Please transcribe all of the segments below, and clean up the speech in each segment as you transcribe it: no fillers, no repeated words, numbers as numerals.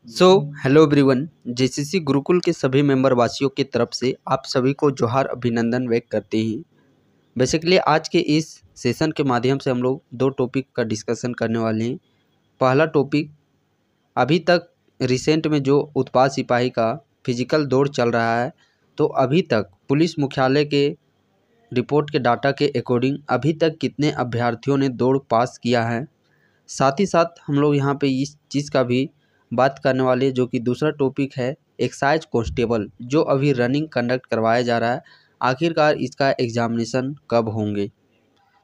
So hello everyone. JCC Gurukul के सभी member वासियों की तरफ से आप सभी को जोहार अभिनंदन व्यक्त करते हैं। बेसिकली आज के इस सेशन के माध्यम से हम लोग दो टॉपिक का डिस्कशन करने वाले हैं। पहला टॉपिक, अभी तक रिसेंट में जो उत्पाद सिपाही का फिजिकल दौड़ चल रहा है, तो अभी तक पुलिस मुख्यालय के रिपोर्ट के डाटा के अकॉर्डिंग अभी तक कितने अभ्यर्थियों ने दौड़ पास किया है। साथ ही साथ हम लोग यहाँ पे इस चीज़ का भी बात करने वाले, जो कि दूसरा टॉपिक है एक्साइज कांस्टेबल जो अभी रनिंग कंडक्ट करवाया जा रहा है, आखिरकार इसका एग्जामिनेशन कब होंगे।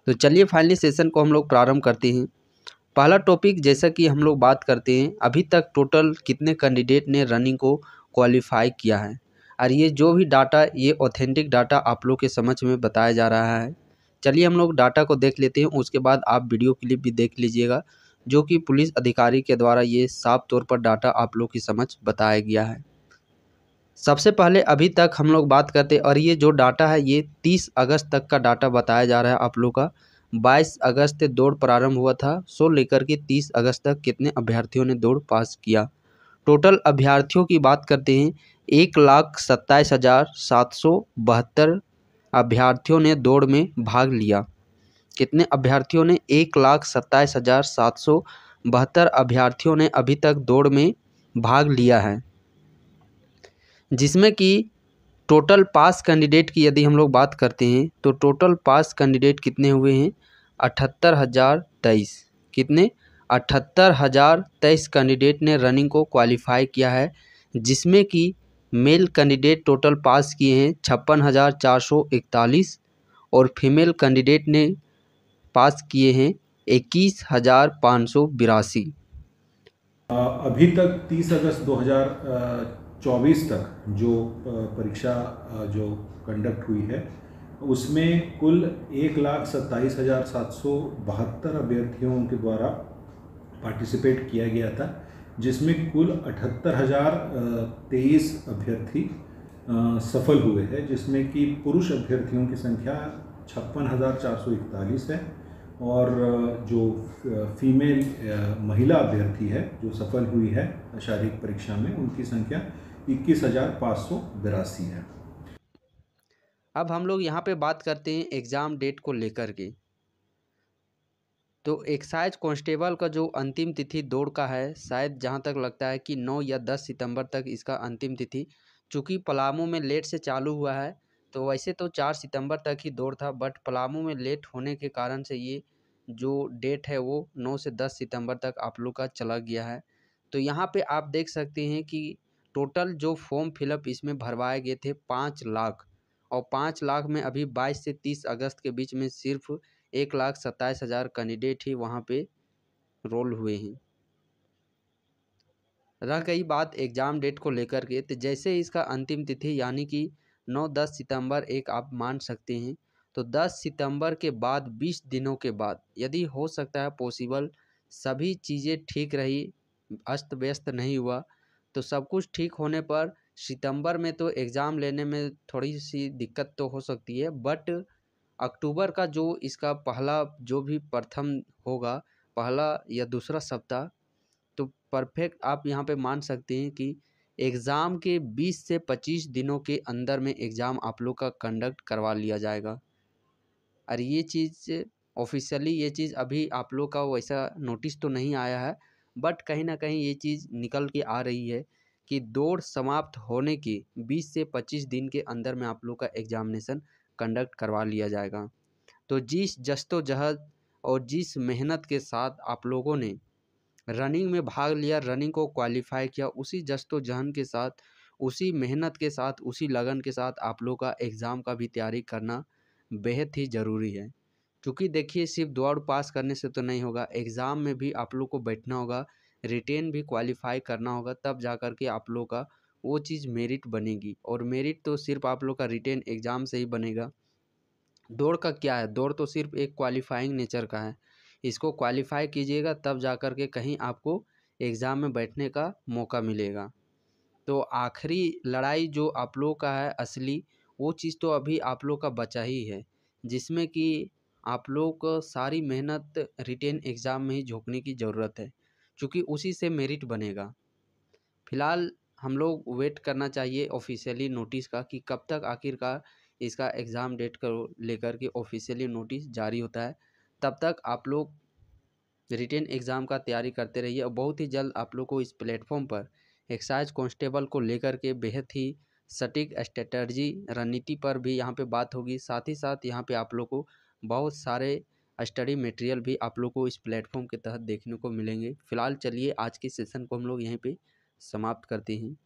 तो चलिए फाइनली सेशन को हम लोग प्रारंभ करते हैं। पहला टॉपिक, जैसा कि हम लोग बात करते हैं, अभी तक टोटल कितने कैंडिडेट ने रनिंग को क्वालिफाई किया है। और ये जो भी डाटा, ये ऑथेंटिक डाटा आप लोग के समझ में बताया जा रहा है। चलिए हम लोग डाटा को देख लेते हैं, उसके बाद आप वीडियो क्लिप भी देख लीजिएगा, जो कि पुलिस अधिकारी के द्वारा ये साफ तौर पर डाटा आप लोग की समझ बताया गया है। सबसे पहले अभी तक हम लोग बात करते हैं, और ये जो डाटा है ये 30 अगस्त तक का डाटा बताया जा रहा है आप लोग का। 22 अगस्त से दौड़ प्रारंभ हुआ था, सो लेकर के 30 अगस्त तक कितने अभ्यर्थियों ने दौड़ पास किया। टोटल अभ्यर्थियों की बात करते हैं, 1,27,772 अभ्यर्थियों ने दौड़ में भाग लिया। कितने अभ्यर्थियों ने? 1,27,772 अभ्यर्थियों ने अभी तक दौड़ में भाग लिया है, जिसमें कि टोटल पास कैंडिडेट की यदि हम लोग बात करते हैं तो टोटल पास कैंडिडेट कितने हुए हैं? 78,023। कितने? 78,023 कैंडिडेट ने रनिंग को क्वालिफाई किया है, जिसमें कि मेल कैंडिडेट टोटल पास किए हैं 56,441 और फीमेल कैंडिडेट ने पास किए हैं 21,582। अभी तक 30 अगस्त 2024 तक जो परीक्षा जो कंडक्ट हुई है, उसमें कुल 1,27,772 अभ्यर्थियों के द्वारा पार्टिसिपेट किया गया था, जिसमें कुल 78,023 अभ्यर्थी सफल हुए हैं, जिसमें कि पुरुष अभ्यर्थियों की संख्या 56,441 है और जो फीमेल महिला अभ्यर्थी है जो सफल हुई है शारीरिक परीक्षा में, उनकी संख्या 21,582 है। अब हम लोग यहाँ पे बात करते हैं एग्ज़ाम डेट को लेकर के। तो एक्साइज कांस्टेबल का जो अंतिम तिथि दौड़ का है, शायद जहाँ तक लगता है कि 9 या 10 सितंबर तक इसका अंतिम तिथि, चूँकि पलामू में लेट से चालू हुआ है, तो वैसे तो 4 सितंबर तक ही दौड़ था, बट पलामू में लेट होने के कारण से ये जो डेट है वो 9 से 10 सितंबर तक आप लोग का चला गया है। तो यहाँ पे आप देख सकते हैं कि टोटल जो फॉर्म फिलअप इसमें भरवाए गए थे 5 लाख, और 5 लाख में अभी 22 से 30 अगस्त के बीच में सिर्फ 1,27,000 कैंडिडेट ही वहाँ पे रोल हुए हैं। रह गई बात एग्ज़ाम डेट को लेकर के, तो जैसे इसका अंतिम तिथि यानी कि 9-10 सितंबर एक आप मान सकते हैं, तो 10 सितंबर के बाद 20 दिनों के बाद यदि हो सकता है पॉसिबल, सभी चीज़ें ठीक रही, अस्त व्यस्त नहीं हुआ, तो सब कुछ ठीक होने पर सितंबर में तो एग्ज़ाम लेने में थोड़ी सी दिक्कत तो हो सकती है, बट अक्टूबर का जो इसका पहला जो भी प्रथम होगा, पहला या दूसरा सप्ताह, तो परफेक्ट आप यहाँ पे मान सकते हैं कि एग्ज़ाम के 20 से 25 दिनों के अंदर में एग्ज़ाम आप लोग का कंडक्ट करवा लिया जाएगा। और ये चीज़ ऑफिशियली, ये चीज़ अभी आप लोग का वैसा नोटिस तो नहीं आया है, बट कहीं ना कहीं ये चीज़ निकल के आ रही है कि दौड़ समाप्त होने के 20 से 25 दिन के अंदर में आप लोग का एग्ज़ामिनेशन कंडक्ट करवा लिया जाएगा। तो जिस जस्तोजहद और जिस मेहनत के साथ आप लोगों ने रनिंग में भाग लिया, रनिंग को क्वालिफाई किया, उसी जस्तोजहद के साथ, उसी मेहनत के साथ, उसी लगन के साथ आप लोग का एग्ज़ाम का भी तैयारी करना बेहद ही ज़रूरी है। क्योंकि देखिए, सिर्फ दौड़ पास करने से तो नहीं होगा, एग्ज़ाम में भी आप लोग को बैठना होगा, रिटेन भी क्वालिफाई करना होगा, तब जा कर के आप लोग का वो चीज़ मेरिट बनेगी। और मेरिट तो सिर्फ आप लोग का रिटेन एग्ज़ाम से ही बनेगा। दौड़ का क्या है? दौड़ तो सिर्फ एक क्वालिफाइंग नेचर का है। इसको क्वालिफाई कीजिएगा, तब जा कर के कहीं आपको एग्ज़ाम में बैठने का मौका मिलेगा। तो आखिरी लड़ाई जो आप लोग का है असली, वो चीज़ तो अभी आप लोग का बचा ही है, जिसमें कि आप लोग को सारी मेहनत रिटेन एग्ज़ाम में ही झोंकने की ज़रूरत है, क्योंकि उसी से मेरिट बनेगा। फ़िलहाल हम लोग वेट करना चाहिए ऑफ़िशियली नोटिस का कि कब तक आखिरकार इसका एग्ज़ाम डेट को लेकर के ऑफ़िशियली नोटिस जारी होता है। तब तक आप लोग रिटेन एग्ज़ाम का तैयारी करते रहिए और बहुत ही जल्द आप लोग को इस प्लेटफॉर्म पर एक्साइज कांस्टेबल को लेकर के बेहद ही सटीक स्ट्रेटजी रणनीति पर भी यहाँ पे बात होगी। साथ ही साथ यहाँ पे आप लोग को बहुत सारे स्टडी मटेरियल भी आप लोग को इस प्लेटफॉर्म के तहत देखने को मिलेंगे। फ़िलहाल चलिए आज के सेशन को हम लोग यहीं पे समाप्त करते हैं।